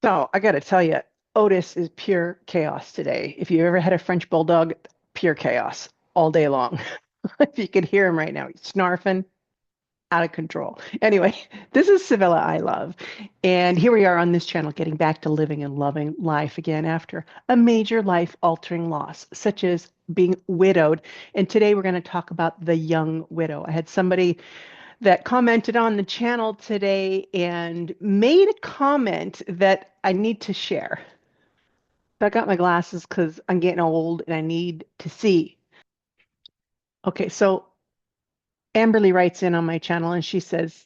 So I got to tell you, Otis is pure chaos today. If you ever had a French bulldog, pure chaos all day long. If you could hear him right now, he's snarfing out of control. Anyway, this is Sevilla I love. And here we are on this channel getting back to living and loving life again after a major life altering loss, such as being widowed. And today we're going to talk about the young widow. I had somebody that commented on the channel today and made a comment that I need to share. So I got my glasses because I'm getting old and I need to see. Okay, so Amberly writes in on my channel and she says,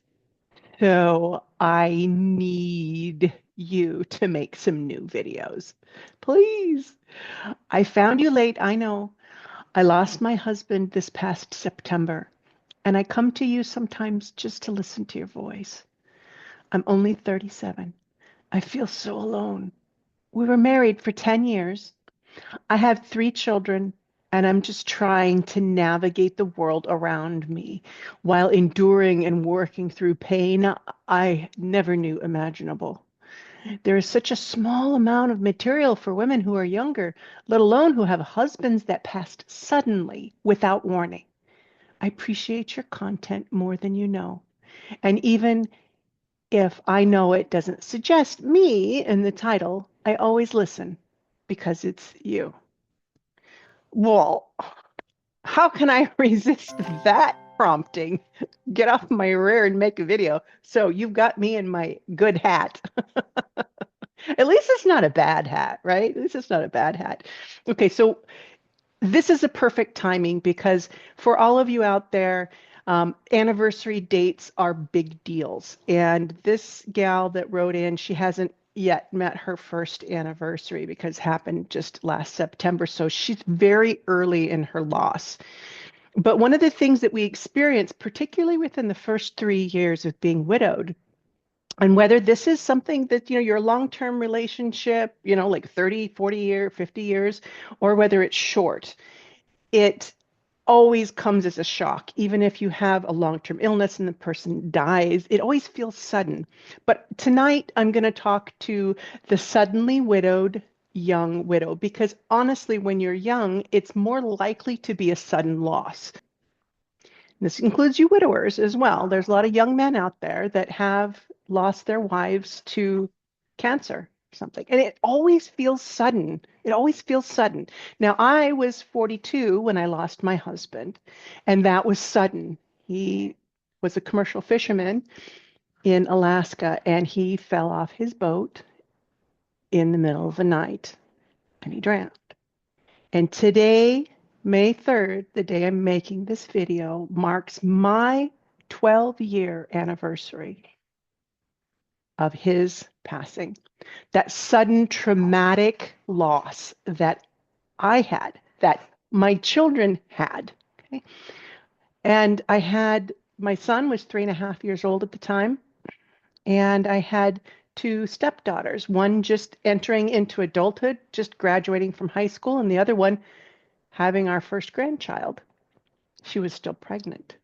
so I need you to make some new videos. Please. I found you late, I know. I lost my husband this past September, and I come to you sometimes just to listen to your voice. I'm only 37. I feel so alone. We were married for 10 years. I have 3 children, and I'm just trying to navigate the world around me while enduring and working through pain I never knew imaginable. There is such a small amount of material for women who are younger, let alone who have husbands that passed suddenly without warning. I appreciate your content more than you know. And even if I know it doesn't suggest me in the title, I always listen because it's you. Well, how can I resist that prompting? Get off my rear and make a video. So you've got me in my good hat. At least it's not a bad hat, right? At least it's not a bad hat. Okay, so this is a perfect timing because for all of you out there, anniversary dates are big deals. And this gal that wrote in, she hasn't yet met her first anniversary because it happened just last September. So she's very early in her loss. But one of the things that we experience, particularly within the first 3 years of being widowed, and whether this is something that, your long-term relationship, like 30, 40 year, 50 years, or whether it's short, it always comes as a shock. Even if you have a long-term illness and the person dies, it always feels sudden. But tonight I'm going to talk to the suddenly widowed young widow because honestly, when you're young, it's more likely to be a sudden loss. This includes you widowers as well. There's a lot of young men out there that have lost their wives to cancer or something. And it always feels sudden. It always feels sudden. Now, I was 42 when I lost my husband, and that was sudden. He was a commercial fisherman in Alaska, and he fell off his boat in the middle of the night, and he drowned. And today, May 3rd, the day I'm making this video, marks my 12-year anniversary of his passing. That sudden traumatic loss that I had, that my children had. Okay? And my son was 3.5 years old at the time, and I had two stepdaughters, one just entering into adulthood, just graduating from high school, and the other one having our first grandchild. She was still pregnant.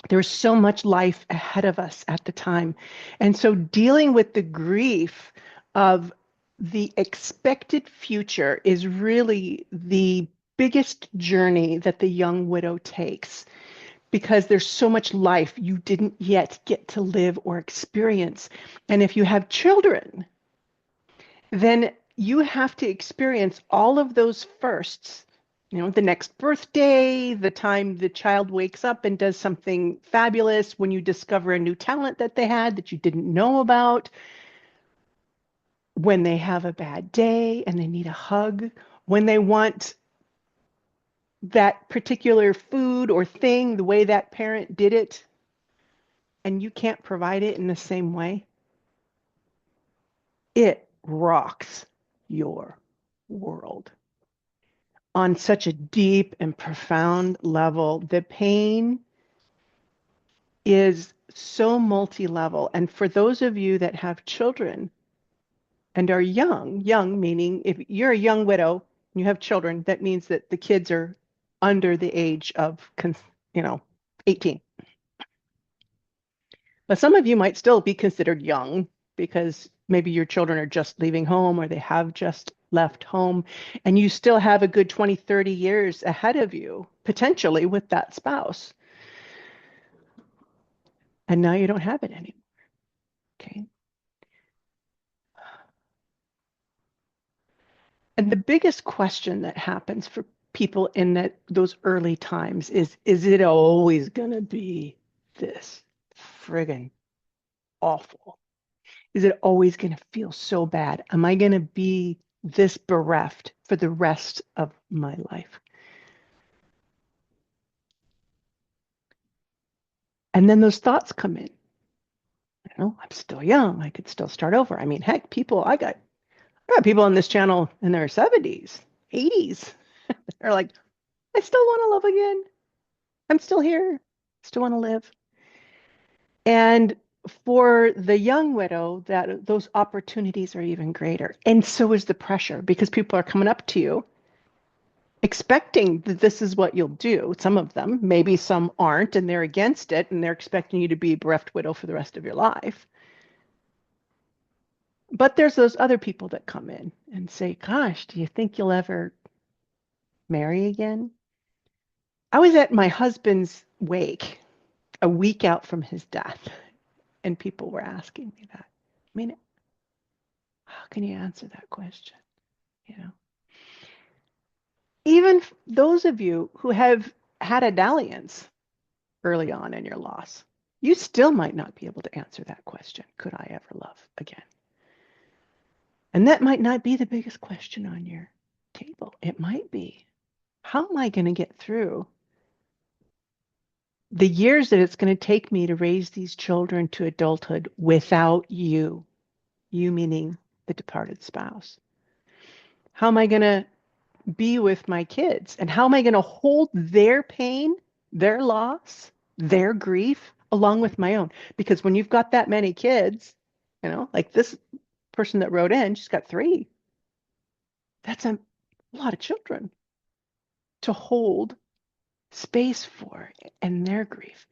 There was so much life ahead of us at the time. And so dealing with the grief of the expected future is really the biggest journey that the young widow takes because there's so much life you didn't yet get to live or experience. And if you have children, then you have to experience all of those firsts. The next birthday, the time the child wakes up and does something fabulous, when you discover a new talent that they had that you didn't know about, when they have a bad day and they need a hug, when they want that particular food or thing the way that parent did it, and you can't provide it in the same way. It rocks your world on such a deep and profound level. The pain is so multi-level. And for those of you that have children and are young meaning if you're a young widow and you have children, that means that the kids are under the age of, 18. But some of you might still be considered young because Maybe your children are just leaving home or they have just left home, and you still have a good 20, 30 years ahead of you, potentially with that spouse. And now you don't have it anymore. Okay. And the biggest question that happens for people in those early times is it always going to be this friggin' awful? Is it always going to feel so bad? Am I going to be this bereft for the rest of my life? And then those thoughts come in. I'm still young. I could still start over. I mean, heck, I got people on this channel in their 70s, 80s. They're like, I still want to love again. I'm still here. Still want to live. And for the young widow, that those opportunities are even greater. And so is the pressure because people are coming up to you expecting that this is what you'll do. Some of them, maybe some aren't, and they're against it, and they're expecting you to be a bereft widow for the rest of your life. But there's those other people that come in and say, gosh, do you think you'll ever marry again? I was at my husband's wake a week out from his death, and people were asking me that. I mean, how can you answer that question? You know, even those of you who have had a dalliance early on in your loss, you still might not be able to answer that question. Could I ever love again? And that might not be the biggest question on your table. It might be, how am I going to get through the years that it's going to take me to raise these children to adulthood without you? You meaning the departed spouse. How am I going to be with my kids? And how am I going to hold their pain, their loss, their grief, along with my own? Because when you've got that many kids, like this person that wrote in, she's got 3. That's a lot of children to hold space for and their grief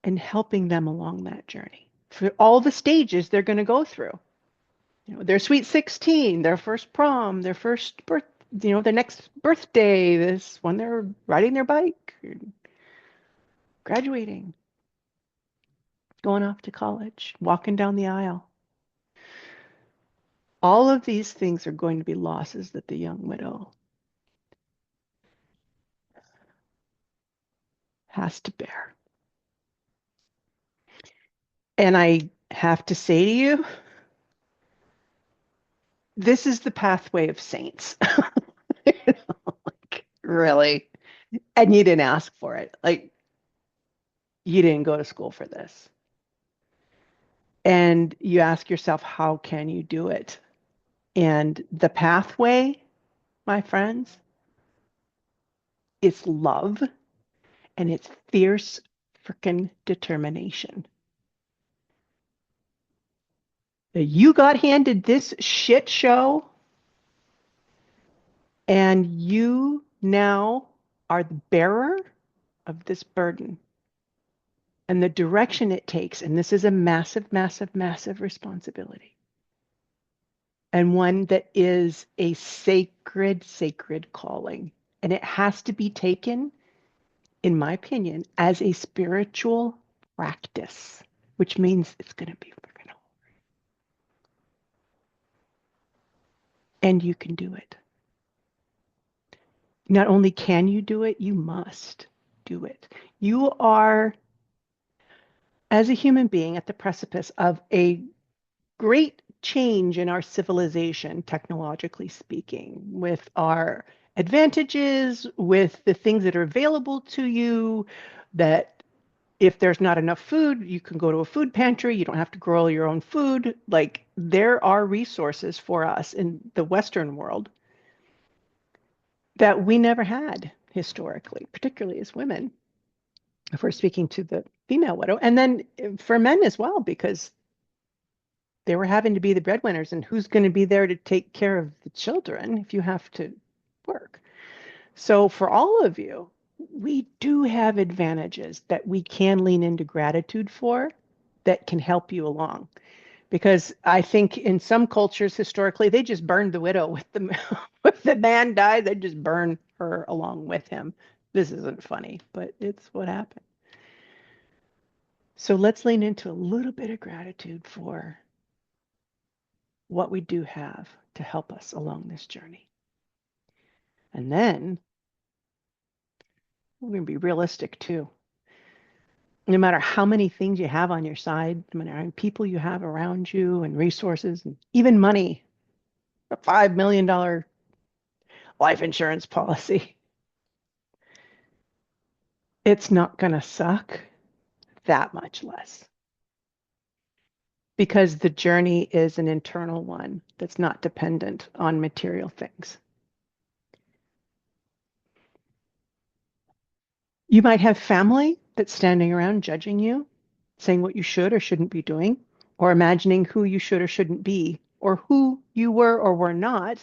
and helping them along that journey for all the stages they're going to go through. Their sweet 16, their first prom, their first birth, their next birthday, this when they're riding their bike, graduating, going off to college, walking down the aisle. All of these things are going to be losses that the young widow has to bear. And I have to say to you, this is the pathway of saints. Like, really. And you didn't ask for it. Like, you didn't go to school for this. And you ask yourself, how can you do it? And the pathway, my friends, it's love and it's fierce freaking determination. You got handed this shit show, and you now are the bearer of this burden and the direction it takes. And this is a massive, massive, massive responsibility. And one that is a sacred, sacred calling. And it has to be taken, in my opinion, as a spiritual practice, which means it's going to be freaking hard. And you can do it. Not only can you do it, you must do it. You are, as a human being, at the precipice of a great change in our civilization, technologically speaking, with our advantages, with the things that are available to you, that if there's not enough food, you can go to a food pantry. You don't have to grow your own food. Like, there are resources for us in the Western world that we never had historically, particularly as women, if we're speaking to the female widow. And then for men as well, because they were having to be the breadwinners, and who's going to be there to take care of the children if you have to work? So for all of you, we do have advantages that we can lean into gratitude for that can help you along. Because I think in some cultures historically, they just burned the widow with the if the man died, they just burn her along with him. This isn't funny, but it's what happened. So let's lean into a little bit of gratitude for what we do have to help us along this journey. And then we're going to be realistic too. No matter how many things you have on your side, no matter how many people you have around you and resources and even money, a $5 million life insurance policy, it's not going to suck that much less because the journey is an internal one that's not dependent on material things. You might have family that's standing around judging you, saying what you should or shouldn't be doing, or imagining who you should or shouldn't be, or who you were or were not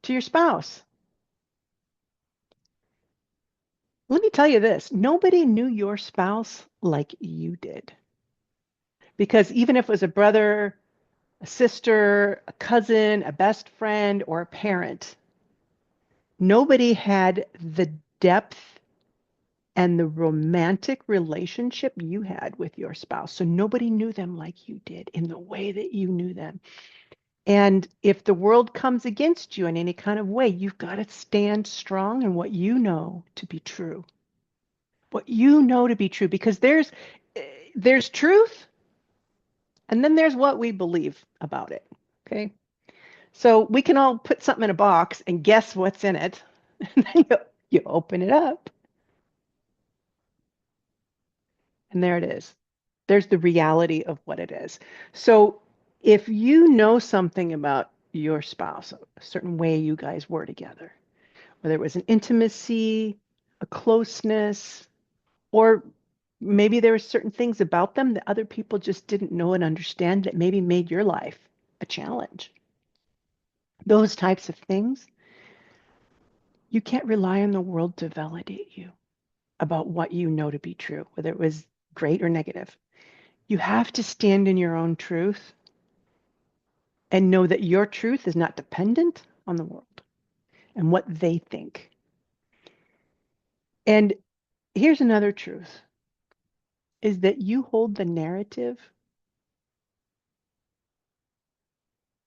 to your spouse. Let me tell you this, nobody knew your spouse like you did. Because even if it was a brother, a sister, a cousin, a best friend, or a parent, nobody had the depth and the romantic relationship you had with your spouse. So nobody knew them like you did in the way that you knew them. And if the world comes against you in any kind of way, you've got to stand strong in what you know to be true. What you know to be true, because there's truth, and then there's what we believe about it. Okay. So we can all put something in a box and guess what's in it. And then you open it up, and there it is. There's the reality of what it is. So if you know something about your spouse, a certain way you guys were together, whether it was an intimacy, a closeness, or maybe there were certain things about them that other people just didn't know and understand that maybe made your life a challenge. Those types of things, you can't rely on the world to validate you about what you know to be true, whether it was great or negative. You have to stand in your own truth and know that your truth is not dependent on the world and what they think. And here's another truth is that you hold the narrative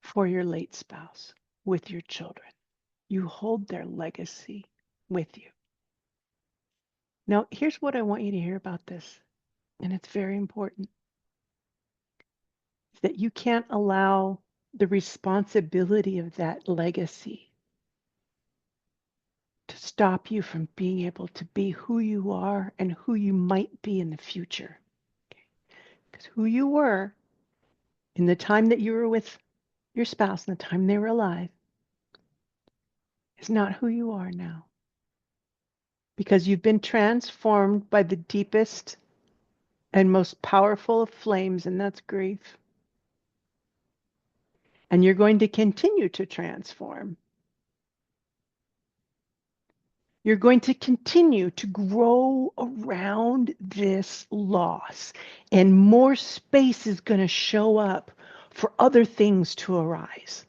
for your late spouse with your children. You hold their legacy with you. Now, here's what I want you to hear about this, and it's very important, is that you can't allow the responsibility of that legacy to stop you from being able to be who you are and who you might be in the future. Because who you were in the time that you were with your spouse and the time they were alive is not who you are now. Because you've been transformed by the deepest and most powerful of flames, and that's grief. And you're going to continue to transform. You're going to continue to grow around this loss, and more space is going to show up for other things to arise.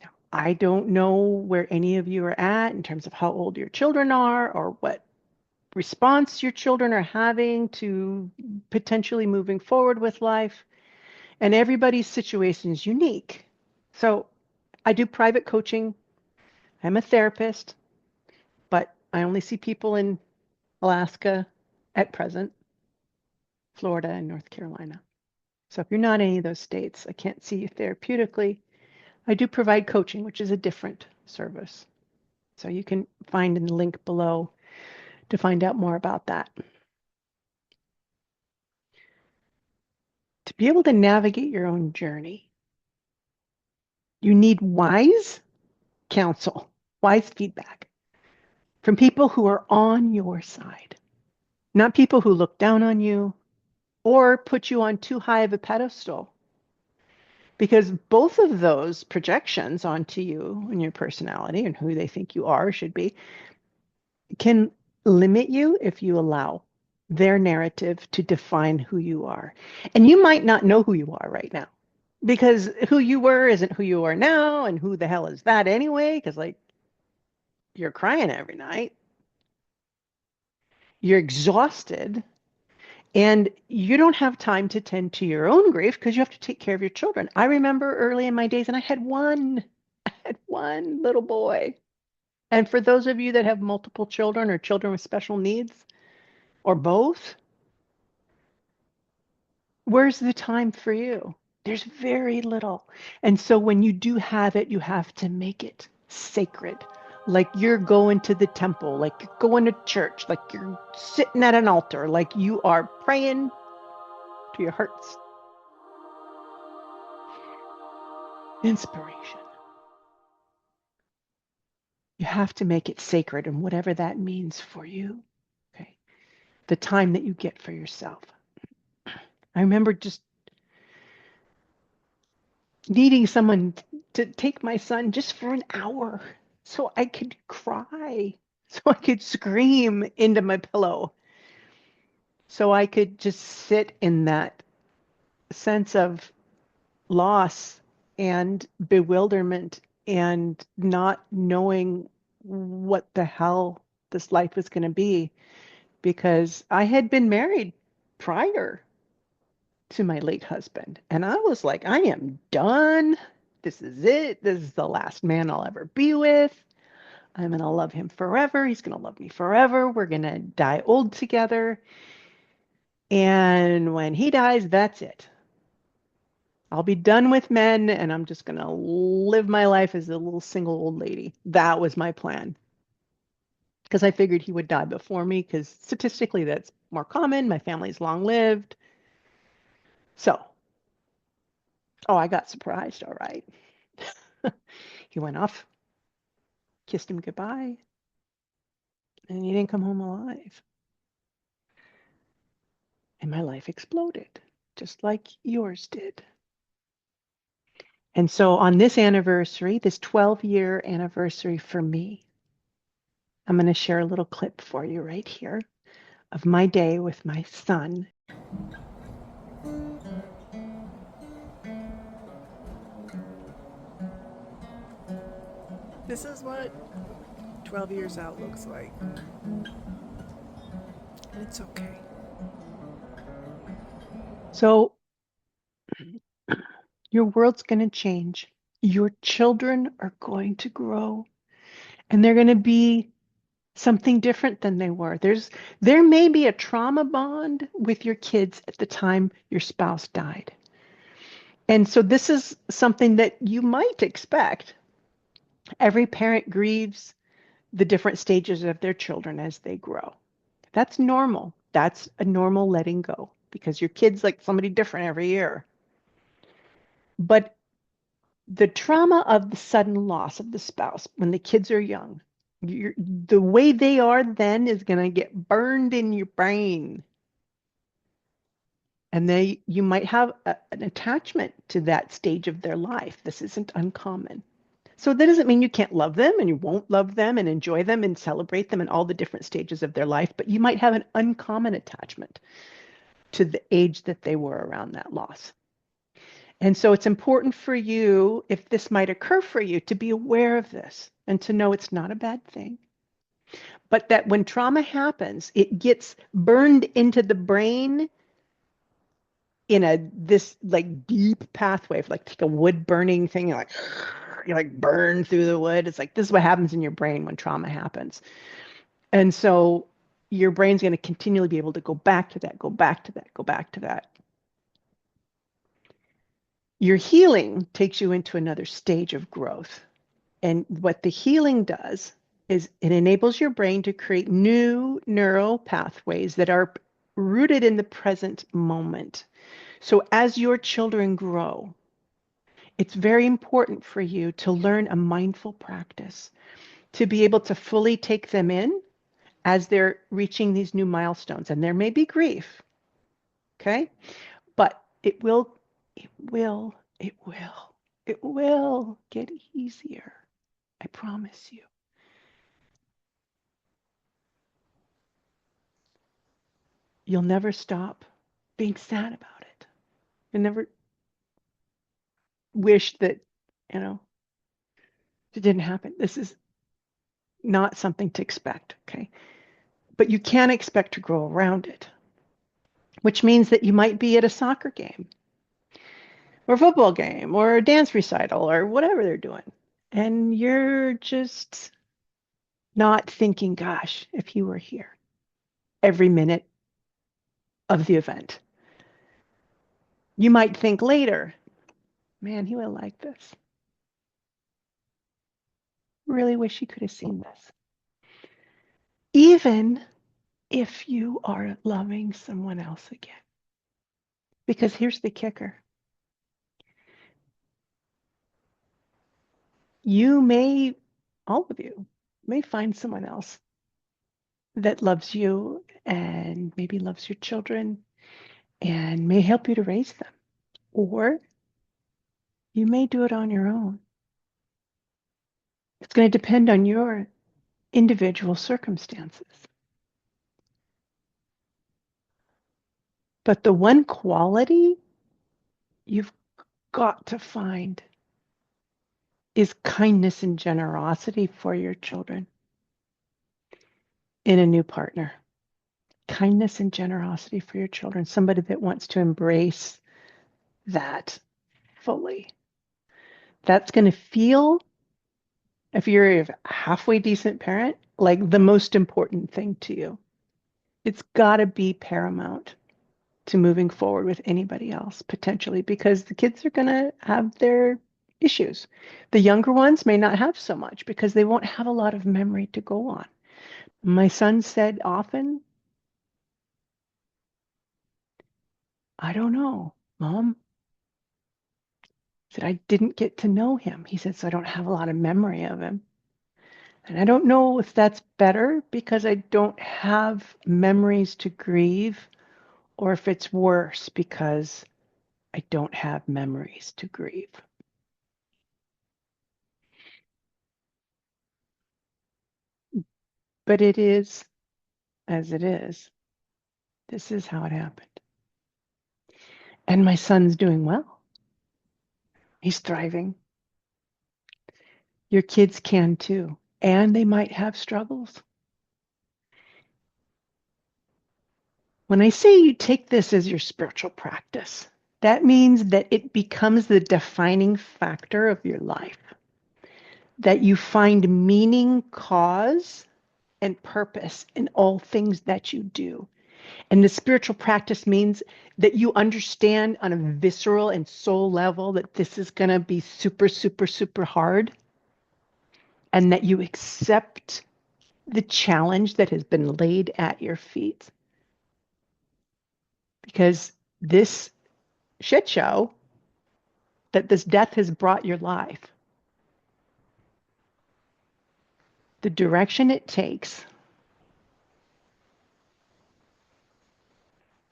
Now, I don't know where any of you are at in terms of how old your children are or what response your children are having to potentially moving forward with life. And everybody's situation is unique. So I do private coaching. I'm a therapist, but I only see people in Alaska at present, Florida, and North Carolina. So if you're not in any of those states, I can't see you therapeutically. I do provide coaching, which is a different service. So you can find in the link below to find out more about that. To be able to navigate your own journey, you need wise counsel, wise feedback from people who are on your side, not people who look down on you or put you on too high of a pedestal. Because both of those projections onto you and your personality and who they think you are should be can limit you if you allow. their narrative to define who you are. And you might not know who you are right now because who you were isn't who you are now. And who the hell is that anyway? Because, like, you're crying every night, you're exhausted, and you don't have time to tend to your own grief because you have to take care of your children. I remember early in my days, and I had one little boy. And for those of you that have multiple children or children with special needs or both, where's the time for you? There's very little. And so when you do have it, you have to make it sacred. Like you're going to the temple, like you're going to church, like you're sitting at an altar, like you are praying to your heart's inspiration. You have to make it sacred, and whatever that means for you. Okay. The time that you get for yourself. I remember just needing someone to take my son just for an hour so I could cry, so I could scream into my pillow, so I could just sit in that sense of loss and bewilderment and not knowing what the hell this life was going to be because I had been married prior to my late husband. And I was like, I am done. This is it. This is the last man I'll ever be with. I'm going to love him forever. He's going to love me forever. We're going to die old together. And when he dies, that's it. I'll be done with men and I'm just going to live my life as a little single old lady. That was my plan. Because I figured he would die before me, because statistically that's more common. My family's long lived. So, oh, I got surprised, all right. He went off, kissed him goodbye, and he didn't come home alive. And my life exploded, just like yours did. And so on this anniversary, this 12-year anniversary for me, I'm going to share a little clip for you right here of my day with my son. This is what 12 years out looks like. And it's okay. So your world's going to change. Your children are going to grow, and they're going to be something different than they were. There may be a trauma bond with your kids at the time your spouse died. And so this is something that you might expect. Every parent grieves the different stages of their children as they grow. That's normal. That's a normal letting go because your kid's like somebody different every year. But the trauma of the sudden loss of the spouse when the kids are young, the way they are then is going to get burned in your brain. And you might have an attachment to that stage of their life. This isn't uncommon. So that doesn't mean you can't love them and you won't love them and enjoy them and celebrate them in all the different stages of their life, but you might have an uncommon attachment to the age that they were around that loss. And so it's important for you, if this might occur for you, to be aware of this and to know it's not a bad thing. But that when trauma happens, it gets burned into the brain in this like deep pathway, like take a wood burning thing, you like burn through the wood. It's like this is what happens in your brain when trauma happens. And so your brain's going to continually be able to go back to that, go back to that, go back to that. Your healing takes you into another stage of growth. And what the healing does is it enables your brain to create new neural pathways that are rooted in the present moment. So as your children grow, it's very important for you to learn a mindful practice, to be able to fully take them in as they're reaching these new milestones. And there may be grief, okay? But it will, it will get easier. I promise you. you'll never stop being sad about it. You'll never wish that, you know, it didn't happen. This is not something to expect, okay? But you can expect to grow around it, which means that you might be at a soccer game or a football game or a dance recital or whatever they're doing. And you're just not thinking, gosh, if he were here every minute of the event. You might think later, man, he would like this. Really wish he could have seen this. Even if you are loving someone else again. Because here's the kicker. You may, all of you, may find someone else that loves you and maybe loves your children and may help you to raise them. Or you may do it on your own. It's going to depend on your individual circumstances. But the one quality you've got to find is kindness and generosity for your children in a new partner. Kindness and generosity for your children, somebody that wants to embrace that fully. That's going to feel, if you're a halfway decent parent, like the most important thing to you. It's got to be paramount to moving forward with anybody else potentially, because the kids are going to have their issues. The younger ones may not have so much because they won't have a lot of memory to go on. My son said often, I don't know, Mom. He said, I didn't get to know him. He said, so I don't have a lot of memory of him. And I don't know if that's better because I don't have memories to grieve, or if it's worse because I don't have memories to grieve. But it is as it is. This is how it happened. And my son's doing well. He's thriving. Your kids can too. And they might have struggles. When I say you take this as your spiritual practice, that means that it becomes the defining factor of your life. That you find meaning, cause, and purpose in all things that you do. And the spiritual practice means that you understand on a visceral and soul level that this is going to be super, super, super hard, and that you accept the challenge that has been laid at your feet. Because this shit show that this death has brought your life, the direction it takes,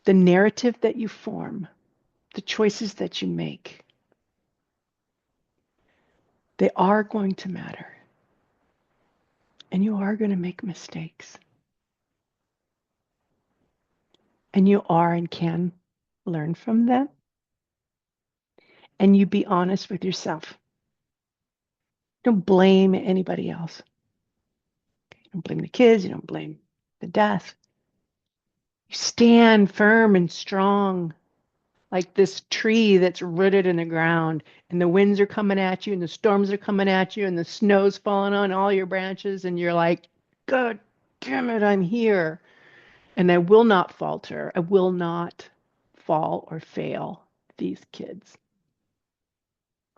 the narrative that you form, the choices that you make, they are going to matter. And you are going to make mistakes. And you are and can learn from them. And you be honest with yourself. Don't blame anybody else. You don't blame the kids. You don't blame the death. You stand firm and strong like this tree that's rooted in the ground, and the winds are coming at you and the storms are coming at you and the snow's falling on all your branches, and you're like, God damn it, I'm here. And I will not falter. I will not fall or fail these kids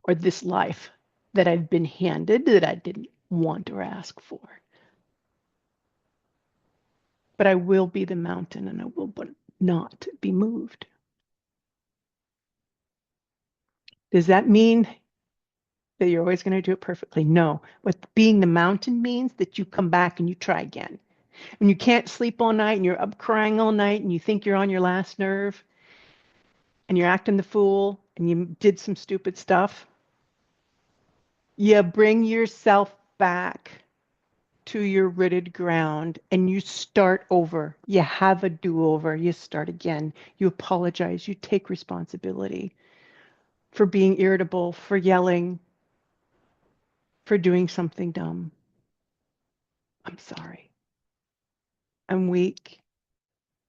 or this life that I've been handed that I didn't want or ask for. But I will be the mountain and I will not be moved. Does that mean that you're always going to do it perfectly? No. What being the mountain means that you come back and you try again. When you can't sleep all night and you're up crying all night and you think you're on your last nerve and you're acting the fool and you did some stupid stuff, you bring yourself back to your rooted ground and you start over. You have a do-over. You start again. You apologize. You take responsibility for being irritable, for yelling, for doing something dumb. I'm sorry. I'm weak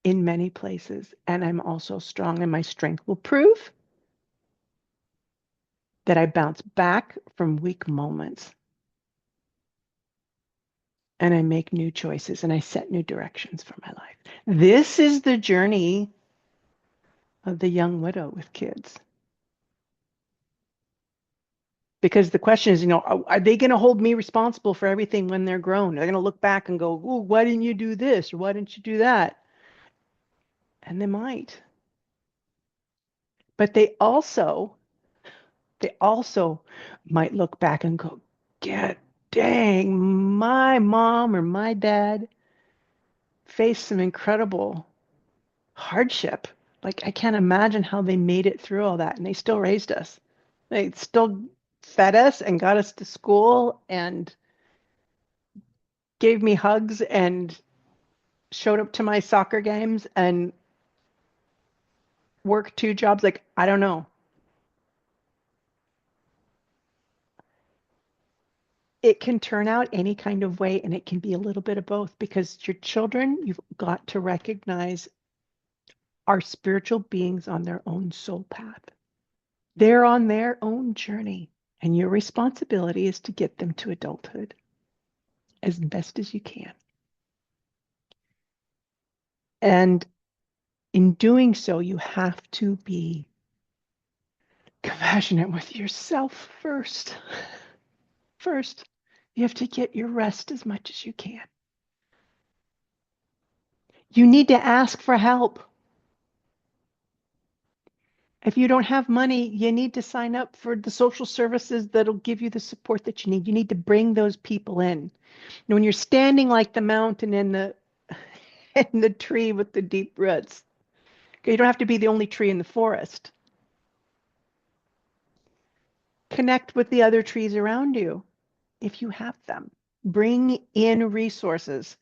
in many places, and I'm also strong, and my strength will prove that I bounce back from weak moments and I make new choices and I set new directions for my life. This is the journey of the young widow with kids. Because the question is, are they going to hold me responsible for everything when they're grown? They're going to look back and go, "Ooh, why didn't you do this? Or why didn't you do that?" And they might. But they also might look back and go, "God dang, my mom or my dad faced some incredible hardship. Like, I can't imagine how they made it through all that, and they still raised us. They still fed us and got us to school and gave me hugs and showed up to my soccer games and worked two jobs." Like, I don't know. It can turn out any kind of way, and it can be a little bit of both, because your children, you've got to recognize, are spiritual beings on their own soul path. They're on their own journey, and your responsibility is to get them to adulthood as best as you can. And in doing so, you have to be compassionate with yourself first. First, you have to get your rest as much as you can. You need to ask for help. If you don't have money, you need to sign up for the social services that'll give you the support that you need. You need to bring those people in. When you're standing like the mountain in the in the tree with the deep roots, okay, you don't have to be the only tree in the forest. Connect with the other trees around you if you have them. Bring in resources.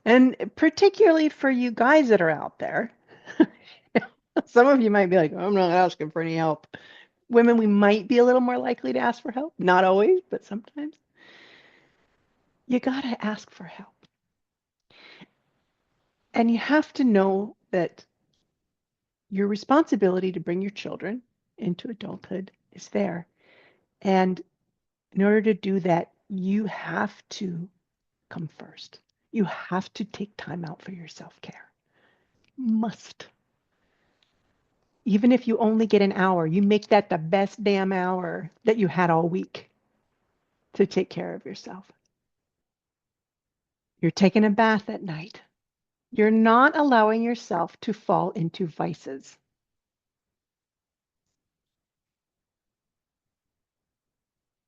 And particularly for you guys that are out there, some of you might be like, "I'm not asking for any help." Women, we might be a little more likely to ask for help. Not always, but sometimes. You got to ask for help. And you have to know that your responsibility to bring your children into adulthood is there. And in order to do that, you have to come first. You have to take time out for your self-care. Must. Even if you only get an hour, you make that the best damn hour that you had all week to take care of yourself. You're taking a bath at night. You're not allowing yourself to fall into vices.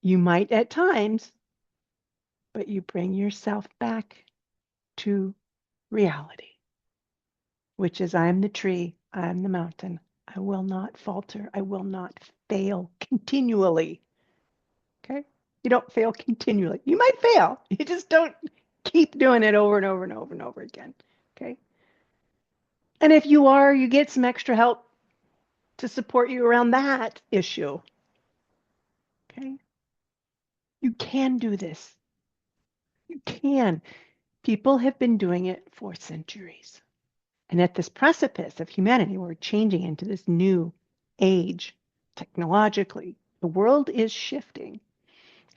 You might at times, but you bring yourself back to reality, which is, I am the tree, I am the mountain. I will not falter. I will not fail continually. Okay? You don't fail continually. You might fail. You just don't keep doing it over and over and over and over again. Okay? And if you are, you get some extra help to support you around that issue. Okay? You can do this. You can. People have been doing it for centuries. And at this precipice of humanity, we're changing into this new age technologically. The world is shifting,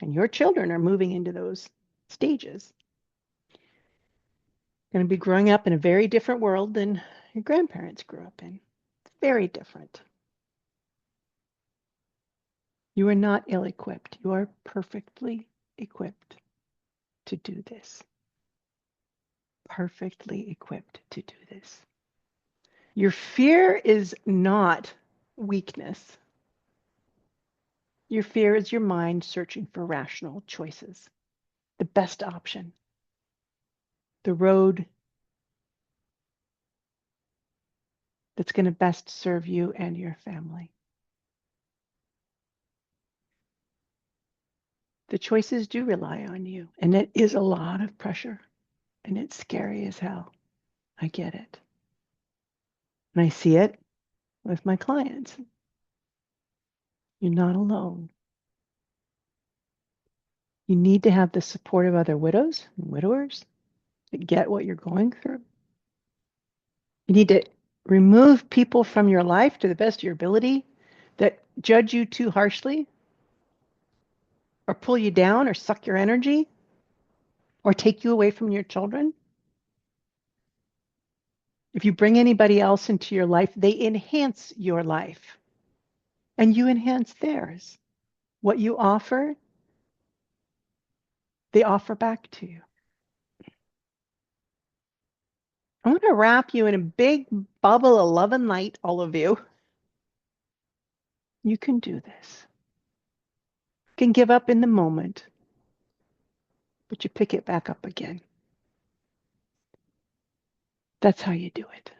and your children are moving into those stages. Going to be growing up in a very different world than your grandparents grew up in. It's very different. You are not ill-equipped. You are perfectly equipped to do this. Perfectly equipped to do this. Your fear is not weakness. Your fear is your mind searching for rational choices, the best option, the road that's going to best serve you and your family. The choices do rely on you. And it is a lot of pressure. And it's scary as hell. I get it. And I see it with my clients. You're not alone. You need to have the support of other widows and widowers that get what you're going through. You need to remove people from your life to the best of your ability that judge you too harshly or pull you down or suck your energy or take you away from your children. If you bring anybody else into your life, they enhance your life and you enhance theirs. What you offer, they offer back to you. I want to wrap you in a big bubble of love and light, all of you. You can do this. You can give up in the moment, but you pick it back up again. That's how you do it.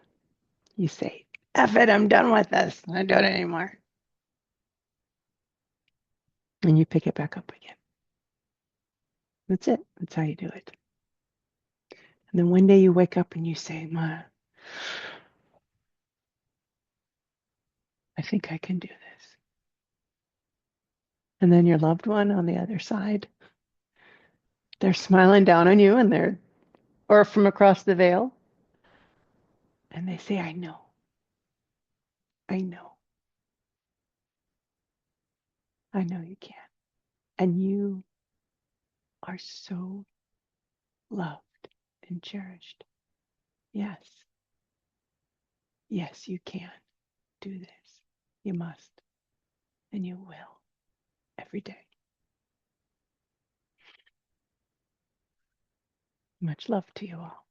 You say, F it, I'm done with this. I don't do it anymore. And you pick it back up again. That's it. That's how you do it. And then one day you wake up and you say, Ma, I think I can do this. And then your loved one on the other side, they're smiling down on you and they're, or from across the veil, and they say, I know. I know. I know you can. And you are so loved and cherished. Yes. Yes, you can do this. You must. And you will every day. Much love to you all.